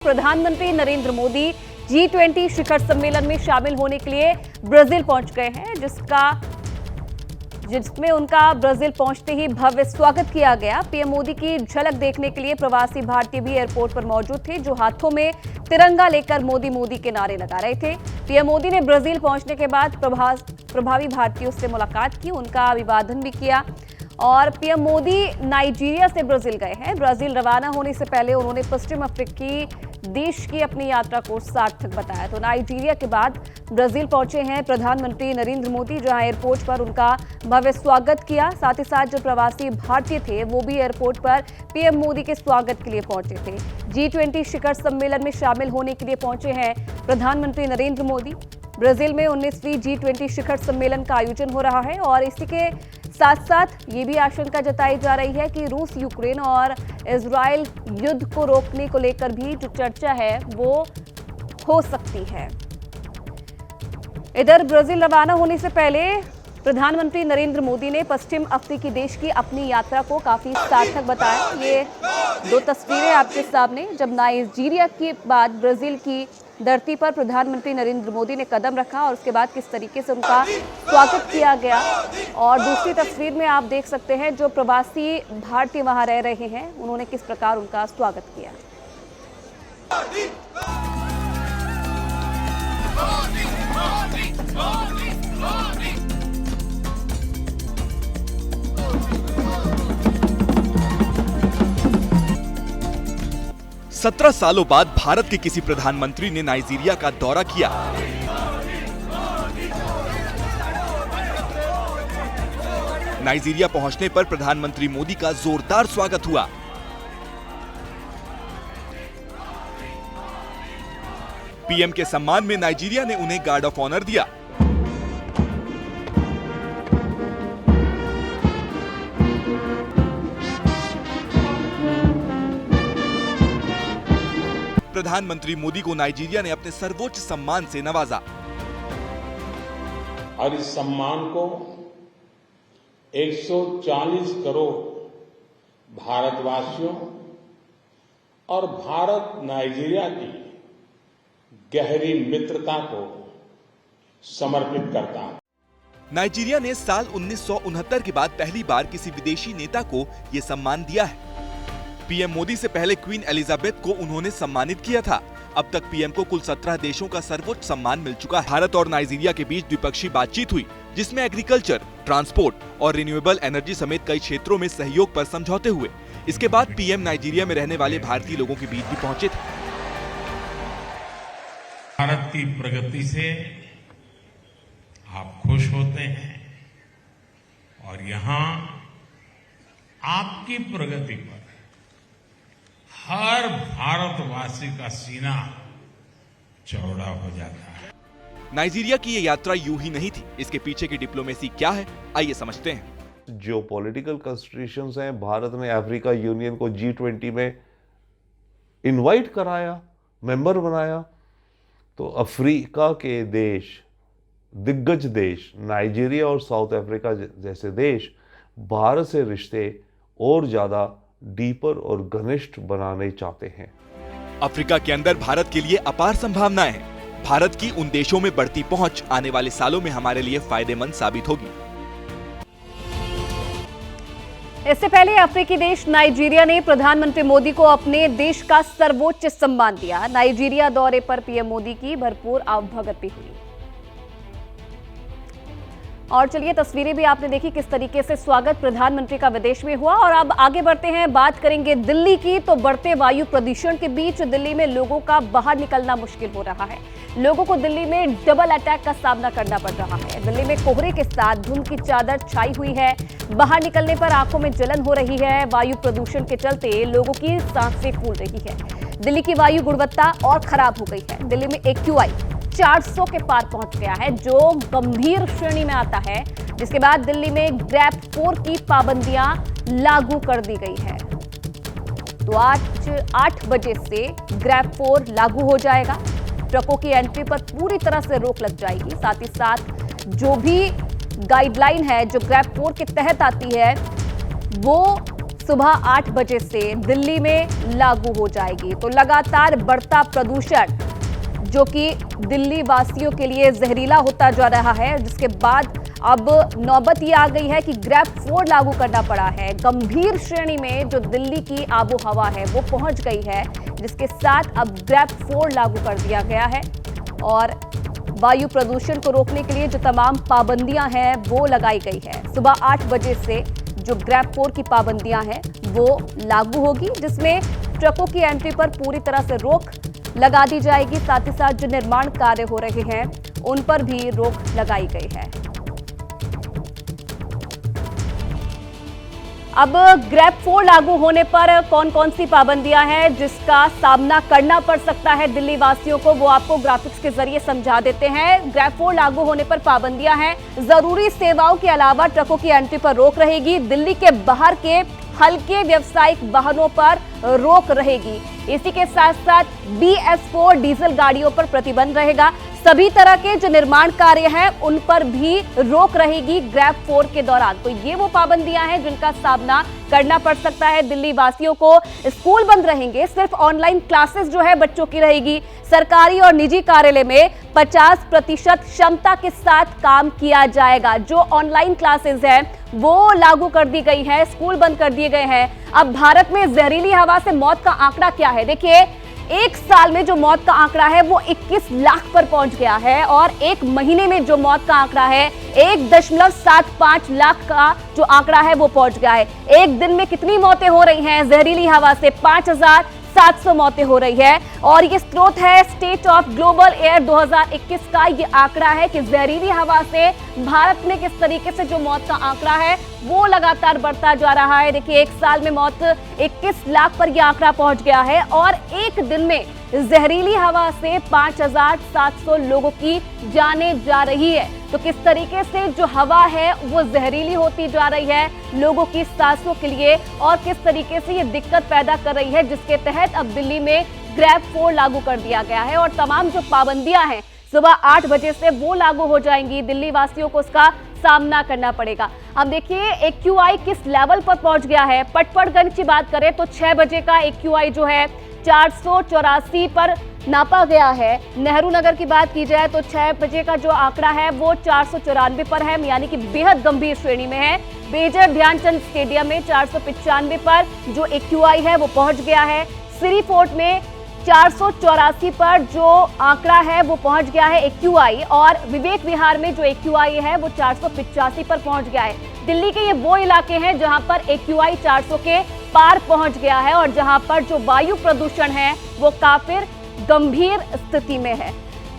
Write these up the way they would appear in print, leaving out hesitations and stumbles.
प्रधानमंत्री नरेंद्र मोदी G20 शिखर सम्मेलन में शामिल होने के लिए ब्राजील पहुंच गए हैं, जिसमें उनका ब्राजील पहुंचते ही भव्य स्वागत किया गया। पीएम मोदी की झलक देखने के लिए प्रवासी भारतीय भी एयरपोर्ट पर मौजूद थे, जो हाथों में तिरंगा लेकर मोदी मोदी के नारे लगा रहे थे। पीएम मोदी ने ब्राजील पहुंचने के बाद प्रभावी भारतीयों से मुलाकात की, उनका अभिवादन भी किया। और पीएम मोदी नाइजीरिया से ब्राजील गए हैं। ब्राजील रवाना होने से पहले उन्होंने पश्चिम अफ्रीकी देश की अपनी यात्रा को सार्थक बताया। तो नाइजीरिया के बाद ब्राजील पहुंचे हैं प्रधानमंत्री नरेंद्र मोदी, जहां एयरपोर्ट पर उनका भव्य स्वागत किया। साथ ही साथ जो प्रवासी भारतीय थे वो भी एयरपोर्ट पर पीएम मोदी के स्वागत के लिए पहुंचे थे। G20 शिखर सम्मेलन में शामिल होने के लिए पहुंचे हैं प्रधानमंत्री नरेंद्र मोदी। ब्राजील में 19वीं G20 शिखर सम्मेलन का आयोजन हो रहा है और इसी के साथ साथ ये भी आशंका जताई जा रही है कि रूस, यूक्रेन और इजराइल युद्ध को रोकने को लेकर भी जो चर्चा है वो हो सकती है। इधर ब्राजील रवाना होने से पहले प्रधानमंत्री नरेंद्र मोदी ने पश्चिम अफ्रीकी देश की अपनी यात्रा को काफी सार्थक बताया। ये दो तस्वीरें आपके सामने, जब नाइजीरिया के बाद ब्राजील की धरती पर प्रधानमंत्री नरेंद्र मोदी ने कदम रखा और उसके बाद किस तरीके से उनका स्वागत किया गया। और दूसरी तस्वीर में आप देख सकते हैं जो प्रवासी भारतीय वहां रह रहे हैं, उन्होंने किस प्रकार उनका स्वागत किया। 17 सालों बाद भारत के किसी प्रधानमंत्री ने नाइजीरिया का दौरा किया। नाइजीरिया पहुंचने पर प्रधानमंत्री मोदी का जोरदार स्वागत हुआ। पीएम के सम्मान में नाइजीरिया ने उन्हें गार्ड ऑफ ऑनर दिया। प्रधानमंत्री मोदी को नाइजीरिया ने अपने सर्वोच्च सम्मान से नवाजा और इस सम्मान को 140 करोड़ भारतवासियों और भारत नाइजीरिया की गहरी मित्रता को समर्पित करता है। नाइजीरिया ने साल 1969 के बाद पहली बार किसी विदेशी नेता को यह सम्मान दिया है। पीएम मोदी से पहले क्वीन एलिजाबेथ को उन्होंने सम्मानित किया था। अब तक पीएम को कुल 17 देशों का सर्वोच्च सम्मान मिल चुका है। भारत और नाइजीरिया के बीच द्विपक्षीय बातचीत हुई, जिसमें एग्रीकल्चर, ट्रांसपोर्ट और रिन्यूएबल एनर्जी समेत कई क्षेत्रों में सहयोग पर समझौते हुए। इसके बाद पीएम नाइजीरिया में रहने वाले भारतीय लोगों के बीच भी पहुंचे थे। भारत की प्रगति से आप खुश होते हैं और यहाँ आपकी प्रगति पर हर भारतवासी का सीना चौड़ा हो जाता है। नाइजीरिया की ये यात्रा यूं ही नहीं थी। इसके पीछे की डिप्लोमेसी क्या है, आइए समझते हैं। जो पॉलिटिकल कंस्टिट्यूशंस हैं, भारत ने अफ्रीका यूनियन को G20 में इनवाइट कराया, मेंबर बनाया। तो अफ्रीका के देश, दिग्गज देश नाइजीरिया और साउथ अफ्रीका जैसे देश भारत से रिश्ते और ज्यादा डीपर और घनिष्ठ बनाने चाहते हैं। अफ्रीका के अंदर भारत के लिए अपार संभावनाएं हैं। भारत की उन देशों में बढ़ती पहुंच आने वाले सालों में हमारे लिए फायदेमंद साबित होगी। इससे पहले अफ्रीकी देश नाइजीरिया ने प्रधानमंत्री मोदी को अपने देश का सर्वोच्च सम्मान दिया। नाइजीरिया दौरे पर पीएम मोदी की भरपूर आवभगत भी हुई। और चलिए तस्वीरें भी आपने देखी किस तरीके से स्वागत प्रधानमंत्री का विदेश में हुआ। और अब आगे बढ़ते हैं, बात करेंगे दिल्ली की। तो बढ़ते वायु प्रदूषण के बीच दिल्ली में लोगों का बाहर निकलना मुश्किल हो रहा है। लोगों को दिल्ली में डबल अटैक का सामना करना पड़ रहा है। दिल्ली में कोहरे के साथ धुंध की चादर छाई हुई है। बाहर निकलने पर आंखों में जलन हो रही है। वायु प्रदूषण के चलते लोगों की सांसें फूल रही है। दिल्ली की वायु गुणवत्ता और खराब हो गई है। दिल्ली में AQI 400 के पार पहुंच गया है, जो गंभीर श्रेणी में आता है। जिसके बाद दिल्ली में ग्रैप 4 की पाबंदियां लागू कर दी गई है। तो आज 8 बजे से ग्रैप 4 लागू हो जाएगा। ट्रकों की एंट्री पर पूरी तरह से रोक लग जाएगी। साथ ही साथ जो भी गाइडलाइन है जो ग्रैप 4 के तहत आती है वो सुबह 8 बजे से दिल्ली में लागू हो जाएगी। तो लगातार बढ़ता प्रदूषण जो कि दिल्ली वासियों के लिए जहरीला होता जा रहा है, जिसके बाद अब नौबत ये आ गई है कि ग्रैब 4 लागू करना पड़ा है। गंभीर श्रेणी में जो दिल्ली की आबो हवा है वो पहुंच गई है, जिसके साथ अब ग्रैब 4 लागू कर दिया गया है और वायु प्रदूषण को रोकने के लिए जो तमाम पाबंदियां हैं वो लगाई गई है। सुबह 8 बजे से जो ग्रैब 4 की पाबंदियां हैं वो लागू होगी, जिसमें ट्रकों की एंट्री पर पूरी तरह से रोक लगा दी जाएगी। साथ ही साथ जो निर्माण कार्य हो रहे हैं उन पर भी रोक लगाई गई है। अब ग्रैब 4 लागू होने पर कौन कौन सी पाबंदियां हैं जिसका सामना करना पड़ सकता है दिल्ली वासियों को, वो आपको ग्राफिक्स के जरिए समझा देते हैं। ग्रैब 4 लागू होने पर पाबंदियां हैं। जरूरी सेवाओं के अलावा ट्रकों की एंट्री पर रोक रहेगी। दिल्ली के बाहर के हल्के व्यावसायिक वाहनों पर रोक रहेगी। इसी के साथ साथ BS4 डीजल गाड़ियों पर प्रतिबंध रहेगा। सभी तरह के जो निर्माण कार्य हैं उन पर भी रोक रहेगी ग्रैब 4 के दौरान। तो ये वो पाबंदियां हैं जिनका सामना करना पड़ सकता है दिल्ली वासियों को। स्कूल बंद रहेंगे, सिर्फ ऑनलाइन क्लासेस जो है बच्चों की रहेगी। सरकारी और निजी कार्यालय में 50% क्षमता के साथ काम किया जाएगा। जो ऑनलाइन क्लासेस हैं वो लागू कर दी गई है, स्कूल बंद कर दिए गए हैं। अब भारत में जहरीली हवा से मौत का आंकड़ा क्या है? देखिए, एक साल में जो मौत का आंकड़ा है वो 21 लाख पर पहुंच गया है और एक महीने में जो मौत का आंकड़ा है 1.75 लाख का जो आंकड़ा है वो पहुंच गया है। एक दिन में कितनी मौतें हो रही हैं जहरीली हवा से? 5700 मौतें हो रही है और ये स्रोत है स्टेट ऑफ ग्लोबल एयर 2021 का। ये आंकड़ा है कि जहरीली हवा से भारत में किस तरीके से जो मौत का आंकड़ा है वो लगातार बढ़ता जा रहा है। देखिए, एक साल में मौत 21 लाख पर यह आंकड़ा पहुंच गया है और एक दिन में जहरीली हवा से 5700 लोगों की जानें जा रही है। तो किस तरीके से जो हवा है वो जहरीली होती जा रही है लोगों की सांसों के लिए और किस तरीके से ये दिक्कत पैदा कर रही है, जिसके तहत अब दिल्ली में ग्रैब 4 लागू कर दिया गया है और तमाम जो पाबंदियां हैं सुबह 8 बजे से वो लागू हो जाएंगी। दिल्ली वासियों को उसका सामना करना पड़ेगा। अब देखिए AQI किस लेवल पर पहुंच गया है। पटपड़गंज की बात करें तो 6 बजे का AQI जो है 484 पर नापा गया है। नेहरू नगर की बात की जाए तो 6 बजे का जो आंकड़ा है वो 494 पर है, यानी कि बेहद गंभीर श्रेणी में है। मेजर ध्यानचंद स्टेडियम में 495 पर जो AQI है वो पहुंच गया है। सिरी फोर्ट में 484 पर जो आंकड़ा है वो पहुंच गया है AQI और विवेक विहार में जो AQI है वो 485 पर पहुंच गया है। दिल्ली के ये वो इलाके हैं जहां पर AQI 400 के पार पहुंच गया है और जहां पर जो वायु प्रदूषण है वो काफी गंभीर स्थिति में है।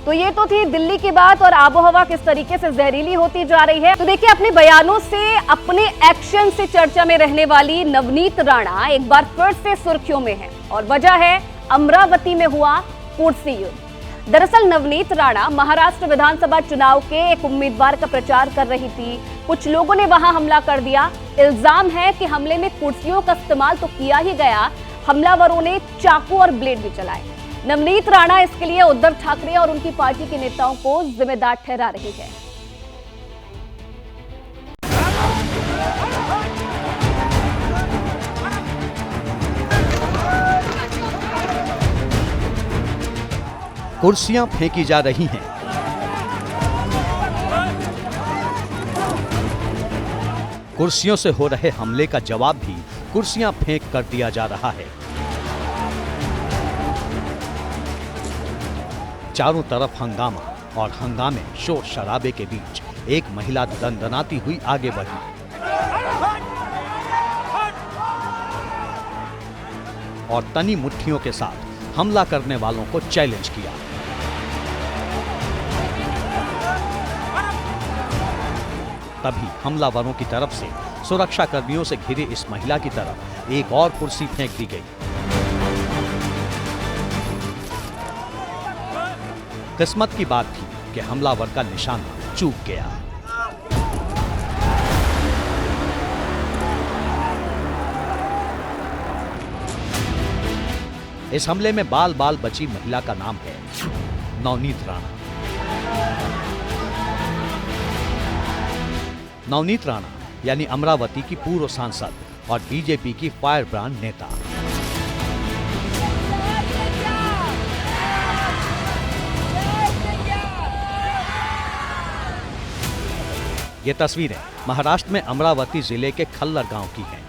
तो ये तो थी दिल्ली की बात और आबोहवा किस तरीके से जहरीली होती जा रही है। तो देखिए, अपने बयानों से, अपने एक्शन से चर्चा में रहने वाली नवनीत राणा एक बार फिर से सुर्खियों में है और वजह है अमरावती में हुआ कुर्सी युद्ध। दरअसल नवनीत राणा महाराष्ट्र विधानसभा चुनाव के एक उम्मीदवार का प्रचार कर रही थी। कुछ लोगों ने वहां हमला कर दिया। इल्जाम है कि हमले में कुर्सियों का इस्तेमाल तो किया ही गया, हमलावरों ने चाकू और ब्लेड भी चलाए। नवनीत राणा इसके लिए उद्धव ठाकरे और उनकी पार्टी के नेताओं को जिम्मेदार ठहरा रही है। कुर्सियां फेंकी जा रही हैं। कुर्सियों से हो रहे हमले का जवाब भी कुर्सियां फेंक कर दिया जा रहा है। चारों तरफ हंगामा और हंगामे शोर शराबे के बीच एक महिला दंदनाती हुई आगे बढ़ी और तनी मुट्ठियों के साथ हमला करने वालों को चैलेंज किया। तभी हमलावरों की तरफ से सुरक्षा कर्मियों से घिरे इस महिला की तरफ एक और कुर्सी फेंक दी गई। किस्मत की बात थी कि हमलावर का निशाना चूक गया। इस हमले में बाल बाल बची महिला का नाम है नवनीत राणा। नवनीत राणा यानी अमरावती की पूर्व सांसद और बीजेपी की फायर ब्रांड नेता। ये तस्वीरें महाराष्ट्र में अमरावती जिले के खल्लर गांव की हैं।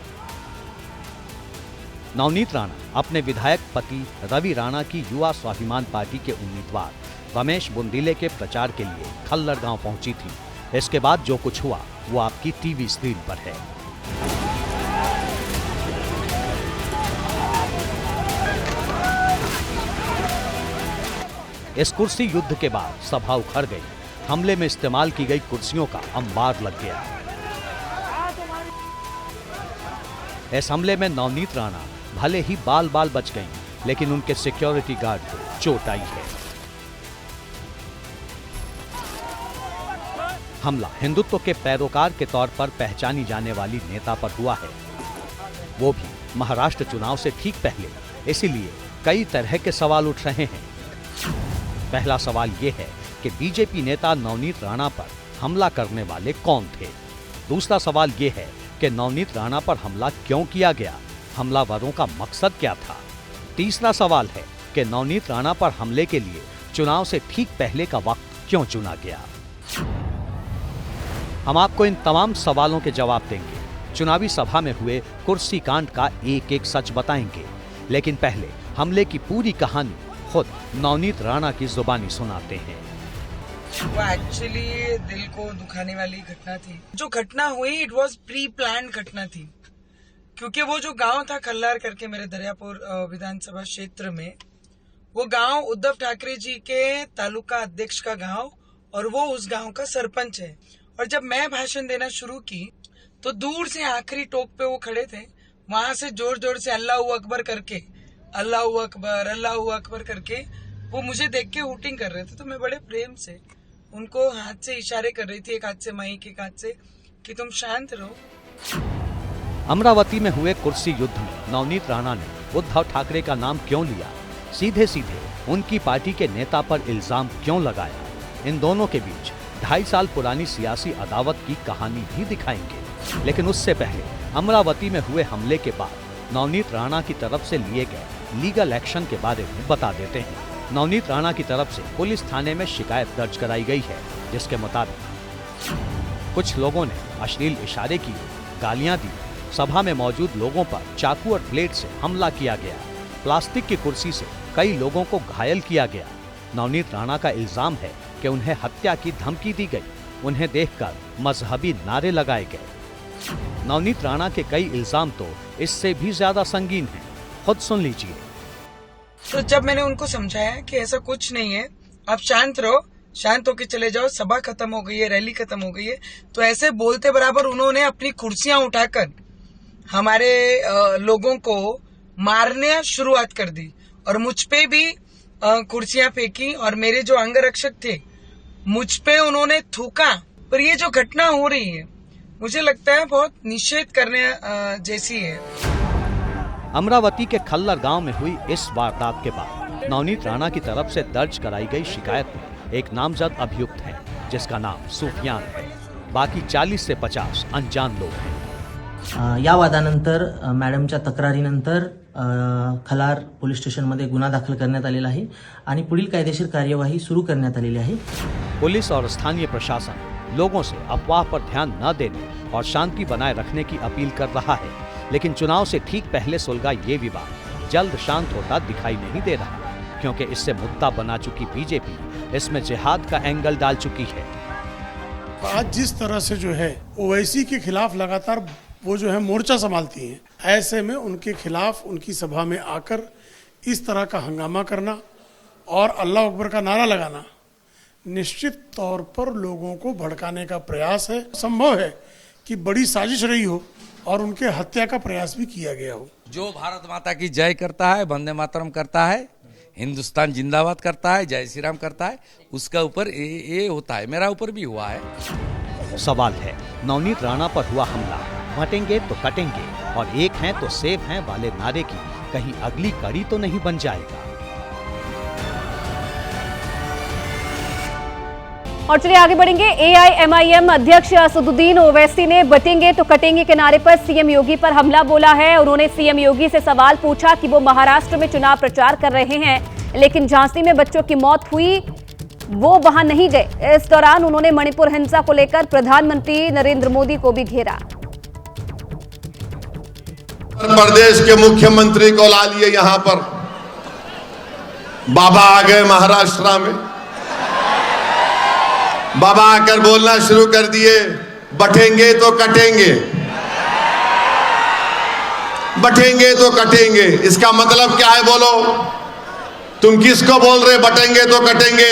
नवनीत राणा अपने विधायक पति रवि राणा की युवा स्वाभिमान पार्टी के उम्मीदवार रमेश बुंदीले के प्रचार के लिए खल्लर गांव पहुंची थी। इसके बाद जो कुछ हुआ वो आपकी टीवी स्क्रीन पर है। इस कुर्सी युद्ध के बाद सभा उखड़ गई। हमले में इस्तेमाल की गई कुर्सियों का अंबार लग गया। इस हमले में नवनीत राणा भले ही बाल बाल बच गईं, लेकिन उनके सिक्योरिटी गार्ड को चोट आई है। हमला हिंदुत्व के पैरोकार के तौर पर पहचानी जाने वाली नेता पर हुआ है, वो भी महाराष्ट्र चुनाव से ठीक पहले। इसीलिए कई तरह के सवाल उठ रहे हैं। पहला सवाल ये है कि बीजेपी नेता नवनीत राणा पर हमला करने वाले कौन थे। दूसरा सवाल ये है कि नवनीत राणा पर हमला क्यों किया गया, हमलावरों का मकसद क्या था। तीसरा सवाल है कि नवनीत राणा पर हमले के लिए चुनाव से ठीक पहले का वक्त क्यों चुना गया। हम आपको इन तमाम सवालों के जवाब देंगे। चुनावी सभा में हुए कुर्सी कांड का एक एक सच बताएंगे, लेकिन पहले हमले की पूरी कहानी खुद नवनीत राणा की जुबानी सुनाते हैं। वो एक्चुअली दिल को दुखाने वाली घटना थी। जो घटना हुई इट वाज प्री प्लान घटना थी, क्योंकि वो जो गांव था खल्लार करके मेरे दरियापुर विधानसभा क्षेत्र में, वो गांव उद्धव ठाकरे जी के तालुका अध्यक्ष का गांव और वो उस गांव का सरपंच है। और जब मैं भाषण देना शुरू की तो दूर से आखिरी टोक पे वो खड़े थे, वहां से जोर जोर से अल्लाहू अकबर करके, अल्लाहू अकबर करके वो मुझे देख के हूटिंग कर रहे थे। तो मैं बड़े प्रेम से उनको हाथ से इशारे कर रही थी, एक हाथ से माइक, एक हाथ से, कि तुम शांत रहो। अमरावती में हुए कुर्सी युद्ध में नवनीत राणा ने उद्धव ठाकरे का नाम क्यों लिया, सीधे सीधे उनकी पार्टी के नेता पर इल्जाम क्यों लगाया। इन दोनों के बीच 2.5 साल पुरानी सियासी अदावत की कहानी भी दिखाएंगे। लेकिन उससे पहले अमरावती में हुए हमले के बाद नवनीत राणा की तरफ से लिए गए लीगल एक्शन के बारे में बता देते हैं। नवनीत राणा की तरफ से पुलिस थाने में शिकायत दर्ज कराई गई है, जिसके मुताबिक कुछ लोगों ने अश्लील इशारे किए, गालियां दी, सभा में मौजूद लोगों पर चाकू और प्लेट से हमला किया गया, प्लास्टिक की कुर्सी से कई लोगों को घायल किया गया। नवनीत राणा का इल्जाम है कि उन्हें हत्या की धमकी दी गई, उन्हें देखकर मजहबी नारे लगाए गए। नवनीत राणा के कई इल्जाम तो इससे भी ज्यादा संगीन हैं, खुद सुन लीजिए। तो जब मैंने उनको समझाया कि ऐसा कुछ नहीं है, आप शांत रहो, शांत होकर चले जाओ, सभा खत्म हो गई है, रैली खत्म हो गई है, तो ऐसे बोलते बराबर उन्होंने अपनी कुर्सियां उठाकर हमारे लोगों को मारने शुरुआत कर दी और मुझ पे भी कुर्सियां फेंकी और मेरे जो अंगरक्षक थे मुझ पे उन्होंने थूका। पर ये जो घटना हो रही है मुझे लगता है बहुत निषेध करने जैसी है। अमरावती के खल्लर गांव में हुई इस वारदात के बाद नवनीत राणा की तरफ से दर्ज कराई गई शिकायत में एक नामजद अभियुक्त है, जिसका नाम सुफियान है। बाकी 40 से 50 अनजान लोग हैं। या वादानंतर मॅडमच्या तक्रारीनंतर खलार पोलीस स्टेशनमध्ये गुन्हा दाखल करण्यात आलेला आहे आणि पुढील कायदेशीर कार्यवाही सुरू करण्यात आलेली आहे। पुलिस और स्थानीय प्रशासन लोगों से अफवाह पर ध्यान न देने और शांति बनाए रखने की अपील कर रहा है, लेकिन चुनाव से ठीक पहले सुलगा ये विवाद जल्द शांत होता दिखाई नहीं दे रहा, क्योंकि इससे मुद्दा बना चुकी बीजेपी इसमें जिहाद का एंगल डाल चुकी है। आज जिस तरह से जो है ओवैसी के खिलाफ लगातार वो जो है मोर्चा संभालती हैं, ऐसे में उनके खिलाफ उनकी सभा में आकर इस तरह का हंगामा करना और अल्लाह अकबर का नारा लगाना निश्चित तौर पर लोगों को भड़काने का प्रयास है। संभव है कि बड़ी साजिश रही हो और उनके हत्या का प्रयास भी किया गया हो। जो भारत माता की जय करता है, वंदे मातरम करता है, हिंदुस्तान जिंदाबाद करता है, जय श्री राम करता है, उसका ऊपर ये होता है। मेरा ऊपर भी हुआ है। सवाल है, नवनीत राणा पर हुआ हमला बटेंगे तो कटेंगे और एक हैं तो सेफ हैं वाले नारे की कहीं अगली कड़ी तो नहीं बन जाएगा। और चलिए आगे बढ़ेंगे। AIMIM अध्यक्ष असदुद्दीन ओवैसी ने बटेंगे तो कटेंगे के नारे पर सीएम योगी पर हमला बोला है। उन्होंने सीएम योगी से सवाल पूछा कि वो महाराष्ट्र में चुनाव प्रचार कर रहे हैं, लेकिन झांसी में बच्चों की मौत हुई, वो वहां नहीं गए। इस दौरान उन्होंने मणिपुर हिंसा को लेकर प्रधानमंत्री नरेंद्र मोदी को भी घेरा। उत्तर प्रदेश के मुख्यमंत्री को ला लिए यहां पर, बाबा आ गए महाराष्ट्र में, बाबा आकर बोलना शुरू कर दिए, बटेंगे तो कटेंगे, बटेंगे तो कटेंगे। इसका मतलब क्या है बोलो? तुम किसको बोल रहे बटेंगे तो कटेंगे?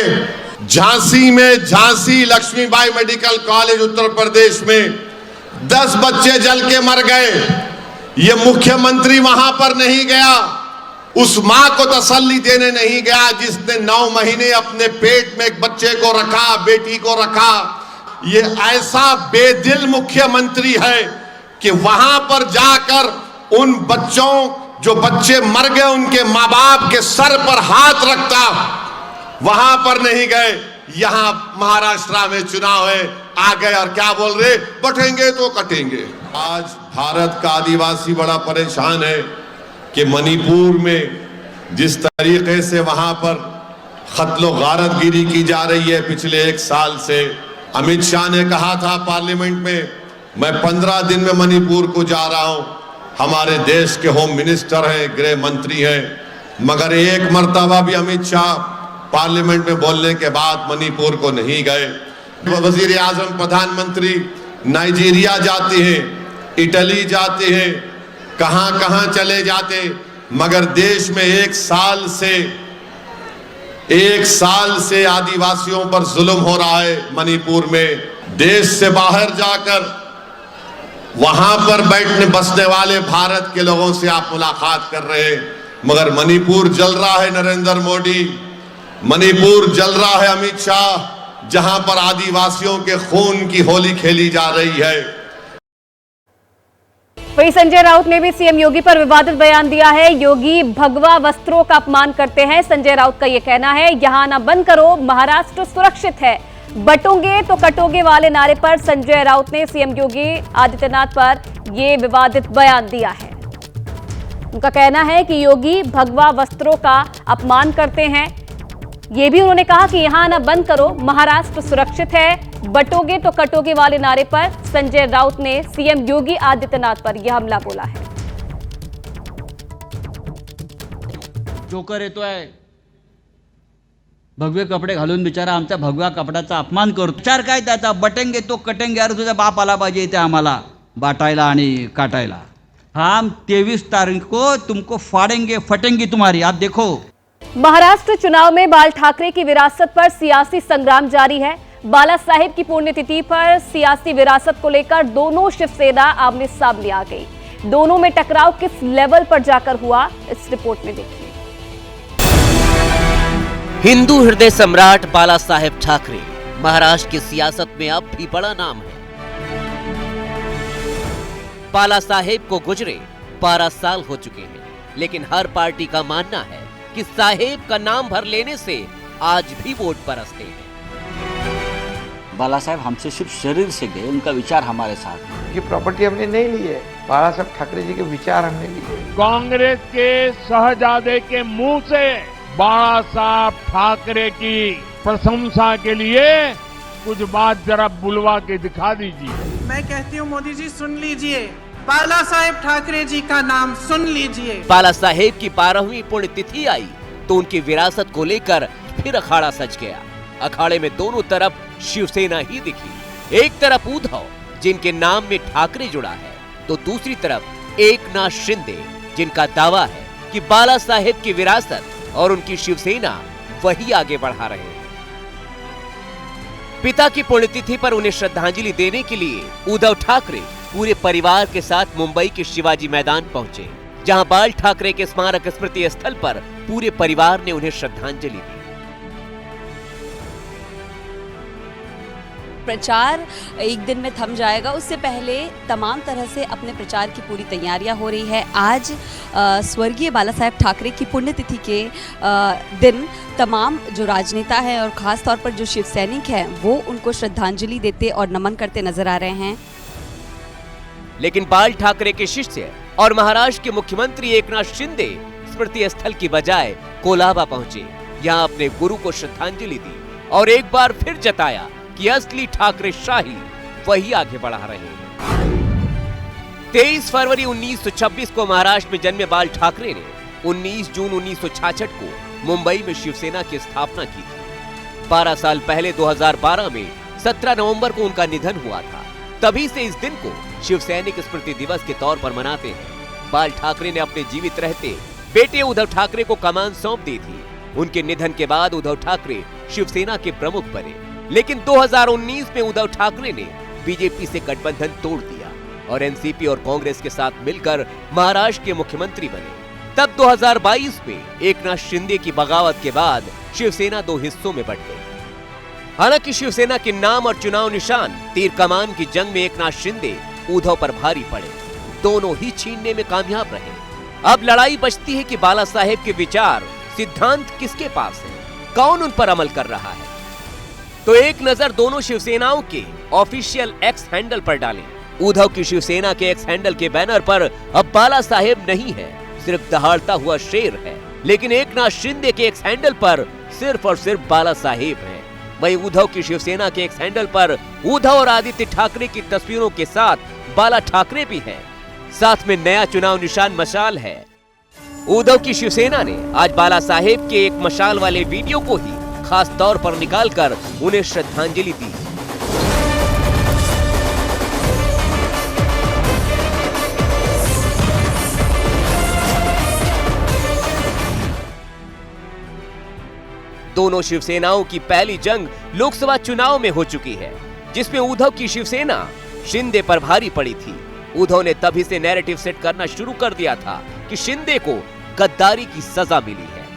झांसी में, झांसी लक्ष्मीबाई मेडिकल कॉलेज उत्तर प्रदेश में 10 बच्चे जल के मर गए। ये मुख्यमंत्री वहां पर नहीं गया, उस मां को तसल्ली देने नहीं गया जिसने 9 महीने अपने पेट में एक बच्चे को रखा, बेटी को रखा। ये ऐसा बेदिल मुख्यमंत्री है कि वहां पर जाकर उन बच्चों, जो बच्चे मर गए, उनके मां बाप के सर पर हाथ रखता, वहां पर नहीं गए। यहां महाराष्ट्र में चुनाव है, आ गए और क्या बोल रहे? बटेंगे तो कटेंगे। आज भारत का आदिवासी बड़ा परेशान है कि मणिपुर में जिस तरीके से वहां पर कत्लो गारतगिरी की जा रही है पिछले 1 साल से। अमित शाह ने कहा था पार्लियामेंट में, मैं 15 दिन में मणिपुर को जा रहा हूं। हमारे देश के होम मिनिस्टर हैं, गृह मंत्री हैं, मगर एक मर्तबा भी अमित शाह पार्लियामेंट में बोलने के बाद मणिपुर को नहीं गए। वजीर आजम, प्रधानमंत्री नाइजीरिया जाते हैं, इटली जाते हैं, कहां कहां चले जाते, मगर देश में 1 साल से आदिवासियों पर जुल्म हो रहा है। मणिपुर में देश से बाहर जाकर वहां पर बसने वाले भारत के लोगों से आप मुलाकात कर रहे हैं, मगर मणिपुर जल रहा है नरेंद्र मोदी, मणिपुर जल रहा है अमित शाह, जहां पर आदिवासियों के खून की होली खेली जा रही है। वहीं संजय राउत ने भी सीएम योगी पर विवादित बयान दिया है। योगी भगवा वस्त्रों का अपमान करते हैं। संजय राउत का यह कहना है, यहां ना बंद करो, महाराष्ट्र सुरक्षित है, बटोगे तो कटोगे वाले नारे पर संजय राउत ने सीएम योगी आदित्यनाथ पर यह विवादित बयान दिया है। उनका कहना है कि योगी भगवा वस्त्रों का अपमान करते हैं। ये भी उन्होंने कहा कि यहां ना बंद करो, महाराष्ट्र सुरक्षित है, बटोगे तो कटोगे वाले नारे पर संजय राउत ने सीएम योगी आदित्यनाथ पर यह हमला बोला है। जोकर येतोय, भगवे कपडे घालून बिचारा आमच्या भगव्या कपड्याचा अपमान करतो। विचार काय त्याचा? बटेंगे तो कटेंगे। अरे तुझा बाप आला पाहिजे इथे आम्हाला बाटायला आणि काटायला। हम 23 तारीख को तुमको फाड़ेंगे, फटेंगे तुम्हारी, आप देखो। महाराष्ट्र चुनाव में बाल ठाकरे की विरासत पर सियासी संग्राम जारी है। बाला साहेब की पुण्यतिथि पर सियासी विरासत को लेकर दोनों शिवसेना आमने सामने आ गई। दोनों में टकराव किस लेवल पर जाकर हुआ, इस रिपोर्ट में देखिए। हिंदू हृदय सम्राट बाला साहेब ठाकरे महाराष्ट्र की सियासत में अब भी बड़ा नाम है। बाला साहेब को गुजरे 12 साल हो चुके हैं, लेकिन हर पार्टी का मानना है कि साहेब का नाम भर लेने से आज भी वोट बरसते हैं। बाला साहेब हमसे सिर्फ शरीर से गए, उनका विचार हमारे साथ। ये प्रॉपर्टी हमने नहीं ली है, बाला साहब ठाकरे जी के विचार हमने लिए। कांग्रेस के शहजादे के मुंह से बाला साहब ठाकरे की प्रशंसा के लिए कुछ बात जरा बुलवा के दिखा दीजिए। मैं कहती हूँ मोदी जी सुन लीजिए, बाला साहेब ठाकरे जी का नाम सुन लीजिए। बाला साहेब की 12वीं पुण्यतिथि आई तो उनकी विरासत को लेकर फिर अखाड़ा सज गया। अखाड़े में दोनों तरफ शिवसेना ही दिखी। एक तरफ उद्धव जिनके नाम में ठाकरे जुड़ा है, तो दूसरी तरफ एकनाथ शिंदे जिनका दावा है कि बाला साहेब की विरासत और उनकी शिवसेना वही आगे बढ़ा रहे हैं। पिता की पुण्यतिथि पर उन्हें श्रद्धांजलि देने के लिए उद्धव ठाकरे पूरे परिवार के साथ मुंबई के शिवाजी मैदान पहुंचे, जहां बाल ठाकरे के स्मारक स्मृति स्थल पर पूरे परिवार ने उन्हें श्रद्धांजलि दी। प्रचार एक दिन में थम जाएगा, उससे पहले तमाम तरह से अपने प्रचार की पूरी तैयारियां हो रही है। आज स्वर्गीय बाला साहेब ठाकरे की पुण्यतिथि के दिन तमाम जो राजनेता हैं और ख़ास तौर पर जो शिव सैनिक हैं वो उनको श्रद्धांजलि देते और नमन करते नजर आ रहे हैं। लेकिन बाल ठाकरे के शिष्य और महाराष्ट्र के मुख्यमंत्री एकनाथ शिंदे स्मृति स्थल की बजाय कोलाबा पहुंचे, यहाँ अपने गुरु को श्रद्धांजलि दी और एक बार फिर जताया कि असली ठाकरे शाही वही आगे बढ़ा रहे हैं। 23 फरवरी 1926 को महाराष्ट्र में जन्मे बाल ठाकरे ने 19 जून 1966 को मुंबई में शिवसेना की स्थापना की थी। 12 साल पहले 2012 में 17 नवंबर को उनका निधन हुआ था। तभी से इस दिन को शिव सैनिक स्मृति दिवस के तौर पर मनाते हैं। बाल ठाकरे ने अपने जीवित रहते बेटे उद्धव ठाकरे को कमान सौंप दी थी। उनके निधन के बाद उद्धव ठाकरे शिवसेना के प्रमुख बने, लेकिन 2019 में उद्धव ठाकरे ने बीजेपी से गठबंधन तोड़ दिया और एनसीपी और कांग्रेस के साथ मिलकर महाराष्ट्र के मुख्यमंत्री बने। तब 2022 में एकनाथ शिंदे की बगावत के बाद शिवसेना दो हिस्सों में बंट गई। हालांकि शिवसेना के नाम और चुनाव निशान तीर कमान की जंग में एकनाथ शिंदे उद्धव पर भारी पड़े, दोनों ही छीनने में कामयाब रहे। अब लड़ाई बचती है कि बाला साहेब के विचार सिद्धांत किसके पास है, कौन उन पर अमल कर रहा है। तो एक नजर दोनों शिवसेनाओं के ऑफिशियल एक्स हैंडल पर डालें। उद्धव की शिवसेना के एक्स हैंडल के बैनर पर अब बाला साहेब नहीं है, सिर्फ दहाड़ता हुआ शेर है। लेकिन एकनाथ शिंदे के एक्स हैंडल पर सिर्फ और सिर्फ बाला साहेब है। वहीं उद्धव की शिवसेना के एक्स हैंडल पर उद्धव और आदित्य ठाकरे की तस्वीरों के साथ बाला ठाकरे भी है। साथ में नया चुनाव निशान मशाल है। उद्धव की शिवसेना ने आज बाला साहेब के एक मशाल वाले वीडियो को ही खास तौर पर निकालकर उन्हें श्रद्धांजलि दी। दोनों शिवसेनाओं की पहली जंग लोकसभा चुनाव में हो चुकी है, जिसमें उद्धव की शिवसेना शिंदे पर भारी पड़ी थी। उद्धव ने तभी से नैरेटिव सेट करना शुरू कर दिया था कि शिंदे को गद्दारी की सजा मिली है।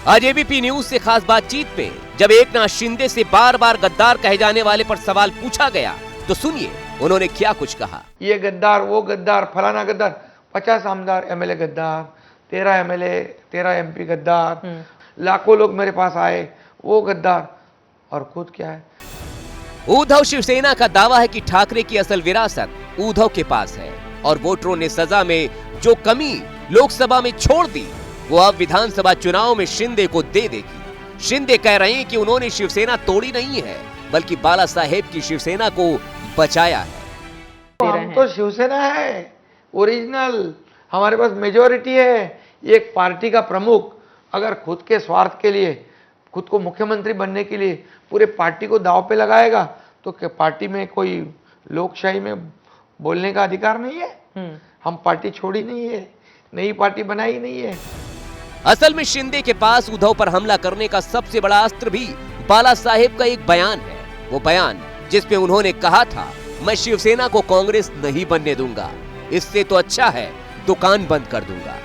आज एबीपी न्यूज से खास बातचीत में जब एकनाथ शिंदे से बार बार गद्दार कहे जाने वाले पर सवाल पूछा गया तो सुनिए उन्होंने क्या कुछ कहा। ये गद्दार, वो गद्दार, फलाना गद्दार, 50 आमदार एमएलए गद्दार, 13 एमएलए 13 एमपी गद्दार, लाखों लोग मेरे पास आए, वो गद्दार, और खुद क्या है। उद्धव शिवसेना का दावा है कि ठाकरे की असल विरासत उद्धव के पास है और वोटरों ने सजा में जो कमी लोकसभा में छोड़ दी वो अब विधानसभा चुनाव में शिंदे को दे देगी। शिंदे कह रहे हैं कि उन्होंने शिवसेना तोड़ी नहीं है बल्कि बाला साहेब की शिवसेना को बचाया है। हम तो शिवसेना है ओरिजिनल, हमारे पास मेजोरिटी है। एक पार्टी का प्रमुख अगर खुद के स्वार्थ के लिए, खुद को मुख्यमंत्री बनने के लिए पूरे पार्टी को दांव पे लगाएगा तो क्या पार्टी में कोई लोकशाही में बोलने का अधिकार नहीं है। हम पार्टी छोड़ी नहीं है, नई पार्टी बनाई नहीं है। असल में शिंदे के पास उद्धव पर हमला करने का सबसे बड़ा अस्त्र भी बाला साहेब का एक बयान है। वो बयान जिसमें उन्होंने कहा था, मैं शिवसेना को कांग्रेस नहीं बनने दूंगा, इससे तो अच्छा है दुकान बंद कर दूंगा।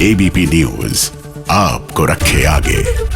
एबीपी न्यूज आपको रखे आगे।